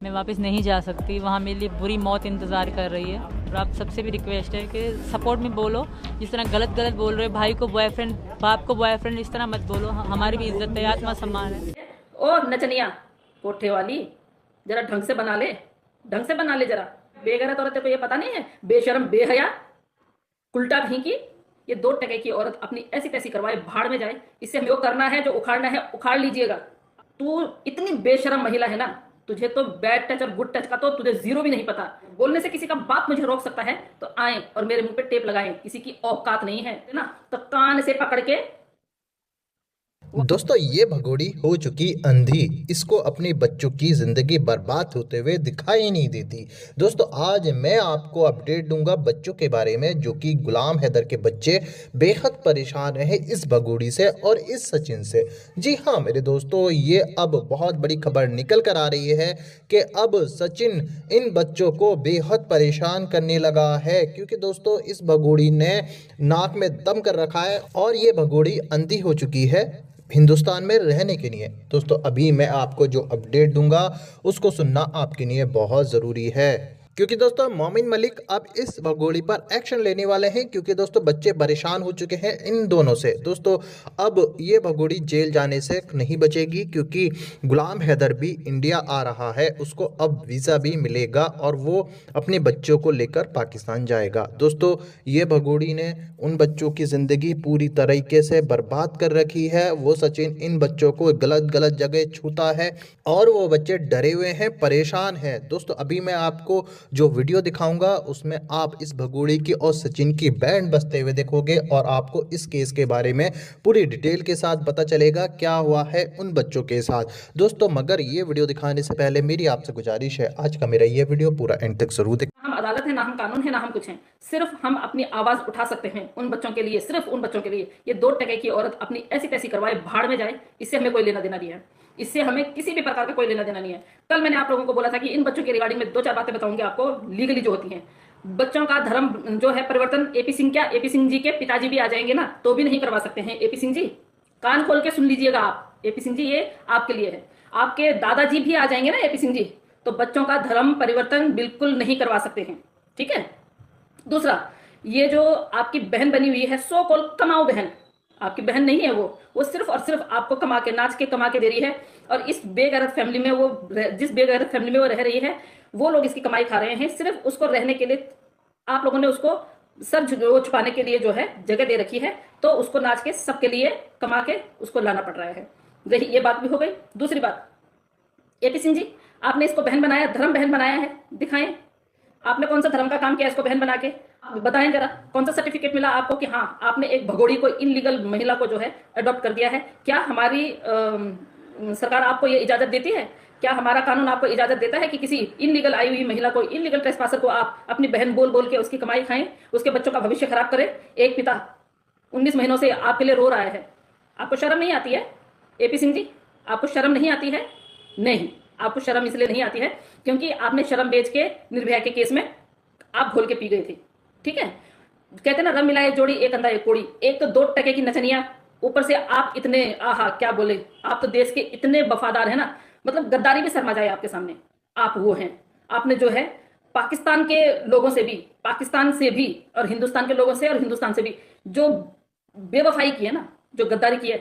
मैं वापस नहीं जा सकती, वहाँ मेरे लिए बुरी मौत इंतज़ार कर रही है। और आप सबसे भी रिक्वेस्ट है कि सपोर्ट में बोलो, जिस तरह गलत गलत बोल रहे हो, भाई को बॉयफ्रेंड, बाप को बॉयफ्रेंड, इस तरह मत बोलो। हमारी भी इज्जत है, आत्मा सम्मान है। ओ नचनिया कोठे वाली, जरा ढंग से बना ले, ढंग से बना ले जरा। बेगैरत औरत को ये पता नहीं है, बेशरम बेहया उल्टा कहीं की। ये 2 टके की औरत अपनी ऐसी तैसी करवाए, भाड़ में जाए। इससे हमें वो करना है जो उखाड़ना है उखाड़ लीजिएगा। तू इतनी बेशरम महिला है ना, तुझे तो बैड टच और गुड टच का तो तुझे जीरो भी नहीं पता। बोलने से किसी का बाप मुझे रोक सकता है तो आए और मेरे मुंह पे टेप लगाएं, किसी की औकात नहीं है ना, तो कान से पकड़ के। दोस्तों ये भगोड़ी हो चुकी अंधी, इसको अपने बच्चों की जिंदगी बर्बाद होते हुए दिखाई नहीं देती। दोस्तों आज मैं आपको अपडेट दूंगा बच्चों के बारे में, जो कि गुलाम हैदर के बच्चे बेहद परेशान रहे इस भगोड़ी से और इस सचिन से। जी हाँ मेरे दोस्तों, ये अब बहुत बड़ी खबर निकल कर आ रही है कि अब सचिन इन बच्चों को बेहद परेशान करने लगा है, क्योंकि दोस्तों इस भगोड़ी ने नाक में दम कर रखा है और ये भगोड़ी अंधी हो चुकी है हिंदुस्तान में रहने के लिए। दोस्तों अभी मैं आपको जो अपडेट दूंगा उसको सुनना आपके लिए बहुत ज़रूरी है, क्योंकि दोस्तों मोमिन मलिक अब इस भगोड़ी पर एक्शन लेने वाले हैं, क्योंकि दोस्तों बच्चे परेशान हो चुके हैं इन दोनों से। दोस्तों अब ये भगोड़ी जेल जाने से नहीं बचेगी, क्योंकि गुलाम हैदर भी इंडिया आ रहा है, उसको अब वीज़ा भी मिलेगा और वो अपने बच्चों को लेकर पाकिस्तान जाएगा। दोस्तों ये भगोड़ी ने उन बच्चों की ज़िंदगी पूरी तरीके से बर्बाद कर रखी है। वो सचिन इन बच्चों को गलत गलत जगह छूता है और वो बच्चे डरे हुए हैं, परेशान हैं। दोस्तों अभी मैं आपको जो वीडियो दिखाऊंगा उसमें आप इस भगोड़ी की और सचिन की बैंड बजते हुए देखोगे और आपको इस केस के बारे में पूरी डिटेल के साथ पता चलेगा क्या हुआ है उन बच्चों के साथ। दोस्तों मगर ये वीडियो दिखाने से पहले मेरी आपसे गुजारिश है, आज का मेरा ये वीडियो पूरा एंड तक जरूर देखें। हम अदालत है ना, हम कानून है ना, हम कुछ हैं। सिर्फ हम अपनी आवाज उठा सकते हैं उन बच्चों के लिए, सिर्फ उन बच्चों के लिए। ये 2 टके की औरत अपनी ऐसी तैसी करवाए, भाड़ में जाए। इससे हमें कोई लेना देना नहीं है, इससे हमें किसी भी प्रकार का कोई लेना देना नहीं है। कल मैंने आप लोगों को बोला था कि इन बच्चों के रिगार्डिंग में 2-4 बातें बताऊंगी आपको, लीगली जो होती हैं। बच्चों का धर्म जो है परिवर्तन, एपी सिंह क्या, एपी सिंह जी के पिताजी भी आ जाएंगे ना, तो भी नहीं करवा सकते हैं। एपी सिंह जी कान खोल के सुन लीजिएगा आप, एपी सिंह जी ये आपके लिए है। आपके दादाजी भी आ जाएंगे ना एपी सिंह जी, तो बच्चों का धर्म परिवर्तन बिल्कुल नहीं करवा सकते हैं, ठीक है। दूसरा, ये जो आपकी बहन बनी हुई है, सो कॉल कमाऊ बहन, आपकी बहन नहीं है वो सिर्फ और सिर्फ आपको कमा के, नाच के कमा के दे रही है। और इस बेगैरत फैमिली में वो, जिस बेगैरत फैमिली में वो रह रही है, वो लोग इसकी कमाई खा रहे हैं। सिर्फ उसको रहने के लिए आप लोगों ने उसको सर छुपाने के लिए जो है जगह दे रखी है, तो उसको नाच के सबके लिए कमा के उसको लाना पड़ रहा है। यही ये बात भी हो गई। दूसरी बात, एपी सिंह जी आपने इसको बहन बनाया, धर्म बहन बनाया है, दिखाएं आपने कौन सा धर्म का काम किया इसको बहन बना के, बताएं जरा। कौन सा सर्टिफिकेट मिला आपको कि हाँ आपने एक भगोड़ी को, इनलीगल महिला को जो है अडॉप्ट कर दिया है? क्या हमारी सरकार आपको ये इजाजत देती है? क्या हमारा कानून आपको इजाजत देता है कि किसी इनलीगल आई हुई महिला को, इनलीगल ट्रेसपासर को आप अपनी बहन बोल बोल के उसकी कमाई खाएं, उसके बच्चों का भविष्य खराब करें? एक पिता 19 महीनों से आपके लिए रो रहा है, आपको शर्म नहीं आती है? एपी सिंह जी आपको शर्म नहीं आती है? नहीं, आपको शर्म इसलिए नहीं आती है क्योंकि आपने शर्म बेच के निर्भया के केस में आप घोल के पी गए थे, ठीक है। कहते ना रम मिलाए जोड़ी एक अंधा एक कोड़ी, एक तो 2 टके की नचनिया, ऊपर से आप इतने, आहा क्या बोले, आप तो देश के इतने वफादार है ना, मतलब गद्दारी भी शर्मा जाए आपके सामने, आप वो हैं। आपने जो है पाकिस्तान के लोगों से भी, पाकिस्तान से भी, और हिंदुस्तान के लोगों से और हिंदुस्तान से भी जो बेवफाई की है ना, जो गद्दारी की है,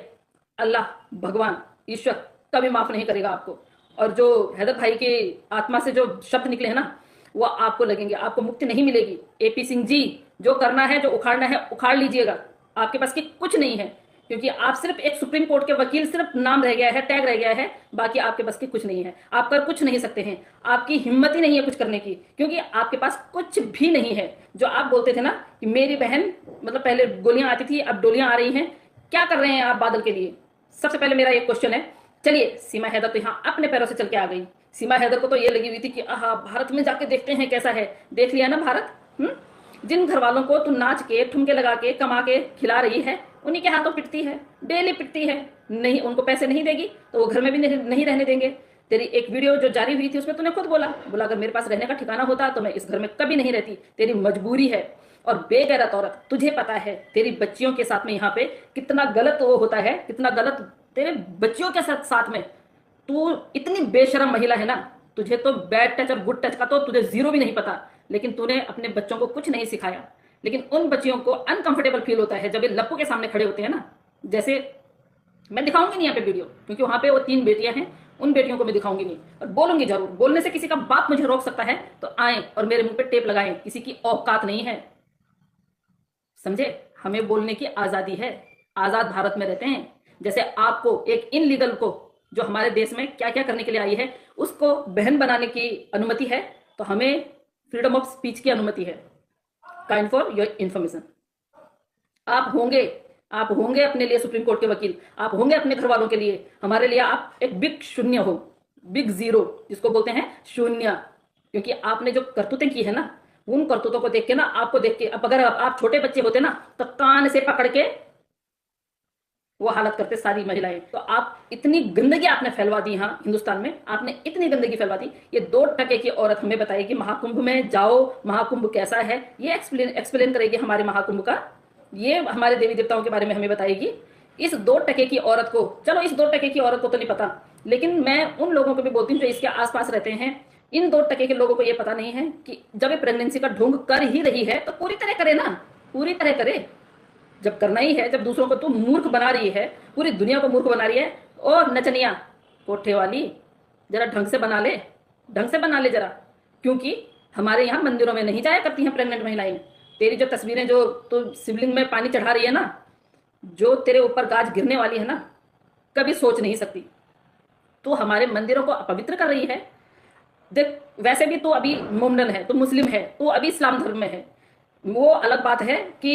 अल्लाह भगवान ईश्वर कभी माफ नहीं करेगा आपको। और जो हैदर भाई की आत्मा से जो शब्द निकले हैं ना, वो आपको लगेंगे, आपको मुक्ति नहीं मिलेगी। एपी सिंह जी जो करना है, जो उखाड़ना है उखाड़ लीजिएगा, आपके पास की कुछ नहीं है, क्योंकि आप सिर्फ एक सुप्रीम कोर्ट के वकील, सिर्फ नाम रह गया है, टैग रह गया है, बाकी आपके पास की कुछ नहीं है। आप कर कुछ नहीं सकते हैं, आपकी हिम्मत ही नहीं है कुछ करने की, क्योंकि आपके पास कुछ भी नहीं है। जो आप बोलते थे ना कि मेरी बहन, मतलब पहले गोलियां आती थी अब डोलियां आ रही हैं, क्या कर रहे हैं आप बादल के लिए? सबसे पहले मेरा एक क्वेश्चन है। चलिए सीमा हैदर तो यहाँ अपने पैरों से चल के आ गई। सीमा हैदर को तो ये लगी हुई थी कि आहा भारत में जाके देखते हैं कैसा है, देख लिया ना भारत। जिन घर वालों को तू नाच के, ठुमके लगा के, कमा के खिला रही है, उन्हीं के हाथों पिटती है, डेली पिटती है। नहीं, उनको पैसे नहीं देगी तो वो घर में भी नहीं रहने देंगे। तेरी एक वीडियो जो जारी हुई थी उसमें तूने खुद बोला अगर मेरे पास रहने का ठिकाना होता तो मैं इस घर में कभी नहीं रहती, तेरी मजबूरी है। और बेगैरत औरत, तुझे पता है तेरी बच्चियों के साथ में यहाँ पे कितना गलत वो होता है, कितना गलत तेरे बच्चियों के साथ में। तू इतनी बेशरम महिला है ना, तुझे तो बैड टच और गुड टच का तो तुझे जीरो भी नहीं पता, लेकिन तूने अपने बच्चों को कुछ नहीं सिखाया। लेकिन उन बच्चियों को अनकंफर्टेबल फील होता है जब ये लप्पू के सामने खड़े होते हैं ना। जैसे मैं दिखाऊंगी नहीं यहाँ पे वीडियो, क्योंकि वहां पे वो 3 बेटियां हैं, उन बेटियों को मैं दिखाऊंगी नहीं, और बोलूंगी जरूर। बोलने से किसी का बाप मुझे रोक सकता है तो आए और मेरे मुंह पे टेप लगाएं, किसी की औकात नहीं है, समझे। हमें बोलने की आजादी है, आजाद भारत में रहते हैं। जैसे आपको एक इनलीगल को जो हमारे देश में क्या क्या करने के लिए आई है उसको बहन बनाने की अनुमति है, तो हमें फ्रीडम ऑफ स्पीच की अनुमति है। Kind for your information. आप होंगे अपने लिए सुप्रीम कोर्ट के वकील, आप होंगे अपने घर वालों के लिए, हमारे लिए आप एक बिग शून्य हो, बिग जीरो जिसको बोलते हैं शून्य। क्योंकि आपने जो करतूतें की है ना, उन करतूतों को देख के ना, आपको देख के, अब अगर आप छोटे बच्चे होते ना तो कान से पकड़ के वो हालत करते सारी महिलाएं। तो आप इतनी गंदगी आपने फैलवा दी, हाँ हिंदुस्तान में आपने इतनी गंदगी फैलवा दी। ये 2% की औरत हमें बताएगी महाकुंभ में जाओ, महाकुंभ कैसा है ये एक्सप्लेन करेगी हमारे महाकुंभ का, ये हमारे देवी देवताओं के बारे में हमें बताएगी। इस 2% की औरत को, चलो इस 2% की औरत को तो नहीं पता, लेकिन मैं उन लोगों को भी बोलती हूँ जो इसके आसपास रहते हैं। इन 2% के लोगों को ये पता नहीं है कि जब ये प्रेगनेंसी का ढोंग कर ही रही है तो पूरी तरह करे ना, पूरी तरह करे। जब करना ही है, जब दूसरों को तू मूर्ख बना रही है, पूरी दुनिया को मूर्ख बना रही है, और नचनिया कोठे वाली जरा ढंग से बना ले, ढंग से बना ले जरा। क्योंकि हमारे यहाँ मंदिरों में नहीं जाया करती हैं प्रेग्नेंट महिलाएं। तेरी जो तस्वीरें जो तो शिवलिंग में पानी चढ़ा रही है ना, जो तेरे ऊपर गाज गिरने वाली है ना, कभी सोच नहीं सकती। तो हमारे मंदिरों को अपवित्र कर रही है। देख, वैसे भी तू अभी मोमडन है, तू मुस्लिम है, तू अभी इस्लाम धर्म में है, वो अलग बात है कि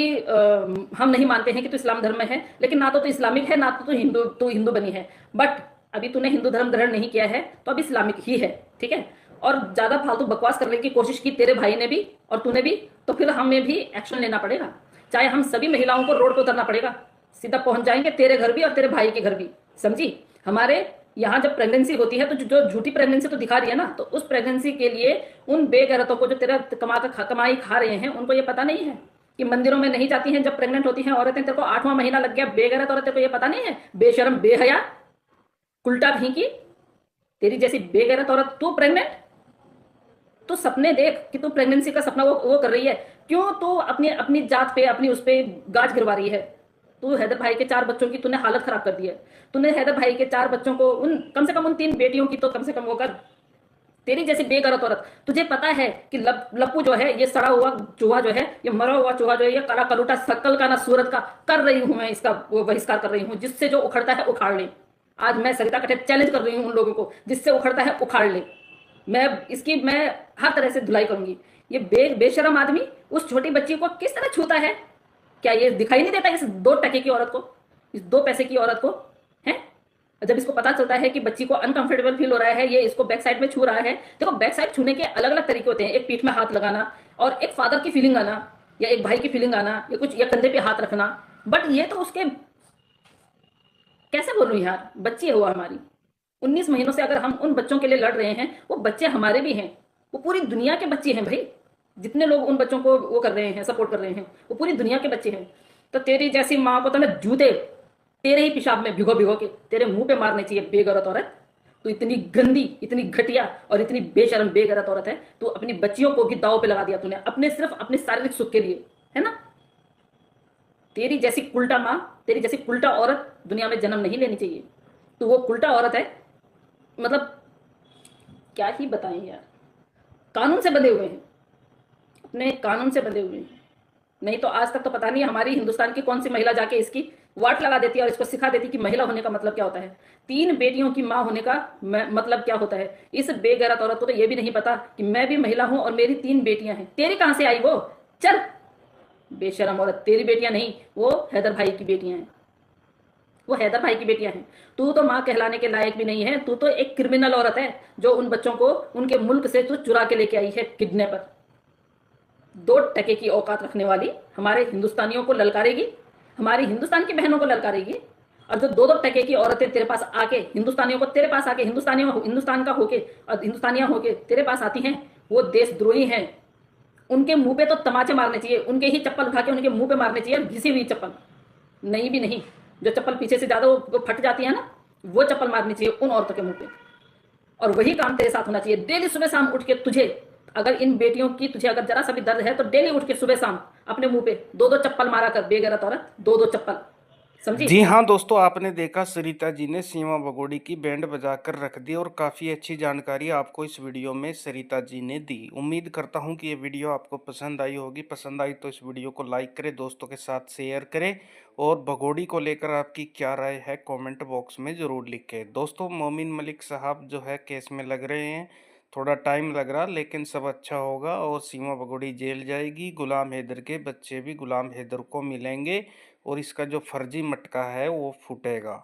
हम नहीं मानते हैं कि तू इस्लाम धर्म में है, लेकिन ना तो तू इस्लामिक है ना तो तू हिंदू बनी है। बट अभी तूने हिंदू धर्म ग्रहण नहीं किया है तो अभी इस्लामिक ही है, ठीक है। और ज्यादा फालतू बकवास करने की कोशिश की तेरे भाई ने भी और तूने भी, तो फिर हमें भी एक्शन लेना पड़ेगा। चाहे हम सभी महिलाओं को रोड पर उतरना पड़ेगा, सीधा पहुंच जाएंगे तेरे घर भी और तेरे भाई के घर भी, समझी। हमारे यहाँ जब प्रेगनेंसी होती है तो जो झूठी प्रेगनेंसी तो दिखा रही है ना, तो उस प्रेगनेंसी के लिए उन बेगैरतों को जो तेरा कमाई खा रहे हैं उनको ये पता नहीं है कि मंदिरों में नहीं जाती हैं जब प्रेग्नेंट होती हैं औरतें। तेरे को 8वां महीना लग गया, बेगैरत औरत, तेरे को ये पता नहीं है, बेशर्म बेहया उल्टा भी की, तेरी जैसी बेगैरत औरत तू प्रेग्नेंट। तू सपने देख कि तू प्रेगनेंसी का सपना वो कर रही है। क्यों तू अपनी जात पे, अपनी उस पे गाज गिरवा रही है। तू हैदर भाई के 4 बच्चों की तूने हालत खराब कर दी है। तूने हैदर भाई के 4 बच्चों को, उन कम से कम उन 3 बेटियों की तो कम से कम वो कर। तेरी जैसी बेगैरत औरत, तुझे पता है कि लप्पू जो है, ये सड़ा हुआ चूहा जो है, ये मरा हुआ चूहा जो है, ये काला कलूटा शक्ल का ना सूरत का कर रही हूं मैं, इसका वो बहिष्कार कर रही हूं। जिससे जो उखड़ता है उखाड़ ले। आज मैं सरिता कटे चैलेंज कर रही हूं उन लोगों को, जिससे उखड़ता है उखाड़ ले। मैं हर तरह से धुलाई करूंगी। ये बेशरम आदमी उस छोटी बच्ची को किस तरह छूता है, क्या ये दिखाई नहीं देता इस 2% की औरत को, इस 2 पैसे की औरत को है। जब इसको पता चलता है कि बच्ची को अनकंफर्टेबल फील हो रहा है, ये इसको बैक साइड में छू रहा है। देखो, बैक साइड छूने के अलग अलग तरीके होते हैं। एक पीठ में हाथ लगाना, और एक फादर की फीलिंग आना, या एक भाई की फीलिंग आना, या कंधे पे हाथ रखना। बट ये तो उसके, कैसे बोलूं यार, बच्ची हुआ हमारी 19 महीनों से अगर हम उन बच्चों के लिए लड़ रहे हैं, वो बच्चे हमारे भी हैं, वो पूरी दुनिया के बच्चे हैं भाई। जितने लोग उन बच्चों को वो कर रहे हैं, सपोर्ट कर रहे हैं, वो पूरी दुनिया के बच्चे हैं। तो तेरी जैसी माँ को तो मैं जूते तेरे ही पेशाब में भिगो भिगो के तेरे मुंह पे मारने चाहिए, बेगैरत औरत। तू इतनी गंदी, इतनी घटिया और इतनी बेशर्म बेगैरत औरत है। तू अपनी बच्चियों को भी दांव पे लगा दिया तूने, सिर्फ अपने शारीरिक सुख के लिए, है ना। तेरी जैसी कुल्टा माँ, तेरी जैसी कुल्टा औरत दुनिया में जन्म नहीं लेनी चाहिए। तो वो कुल्टा औरत है, मतलब क्या ही बताएं यार। कानून से बंधे हुए हैं, अपने कानून से बंधे हुए हैं। नहीं तो आज तक तो पता नहीं हमारी हिंदुस्तान की कौन सी महिला जाके इसकी वाट लगा देती है और इसको सिखा देती कि महिला होने का मतलब क्या होता है, 3 बेटियों की माँ होने का मतलब क्या होता है। इस बेगैरत औरत को तो ये भी नहीं पता कि मैं भी महिला हूं और मेरी 3 बेटियां हैं। तेरी कहां से आई वो, चल बेशरम औरत। तेरी बेटियां नहीं, वो हैदर भाई की बेटियां हैं, वो हैदर भाई की बेटियां हैं। तू तो माँ कहलाने के लायक भी नहीं है। तू तो एक क्रिमिनल औरत है जो उन बच्चों को उनके मुल्क से तू चुरा के लेके आई है, किडनैपर। 2% की औकात रखने वाली हमारे हिंदुस्तानियों को ललकारेगी, हमारी हिंदुस्तान की बहनों को ललकारेगी। और जो 2% की औरतें तेरे पास आके, हिंदुस्तानियों को तेरे पास आके, हिंदुस्तान का होके और हिंदुस्तानियां होके तेरे पास आती हैं, वो देशद्रोही हैं। उनके मुंह पे तो तमाचे मारने चाहिए, उनके ही चप्पल उठा के उनके मुंह पे मारने चाहिए, घिसी हुई चप्पल नहीं भी नहीं, जो चप्पल पीछे से ज्यादा वो फट जाती है ना, वो चप्पल मारनी चाहिए उन औरतों के मुंह पे। और वही काम तेरे साथ होना चाहिए। डेली सुबह शाम उठ के तुझे, अगर इन बेटियों की तुझे अगर जरा सा भी दर्द है तो डेली उठ के सुबह शाम अपने मुंह पे दो दो चप्पल मारा कर, बेगैरत औरत, दो दो चप्पल, समझी? जी हाँ दोस्तों, आपने देखा सरिता जी ने सीमा भगोड़ी की बैंड बजाकर रख दी और काफ़ी अच्छी जानकारी आपको इस वीडियो में सरिता जी ने दी। उम्मीद करता हूँ कि ये वीडियो आपको पसंद आई होगी। पसंद आई तो इस वीडियो को लाइक करें, दोस्तों के साथ शेयर करें और भगोड़ी को लेकर आपकी क्या राय है कमेंट बॉक्स में ज़रूर लिखें। दोस्तों, मोमिन मलिक साहब जो है केस में लग रहे हैं, थोड़ा टाइम लग रहा लेकिन सब अच्छा होगा और सीमा भगोड़ी जेल जाएगी। गुलाम हैदर के बच्चे भी गुलाम हैदर को मिलेंगे और इसका जो फर्जी मटका है वो फूटेगा।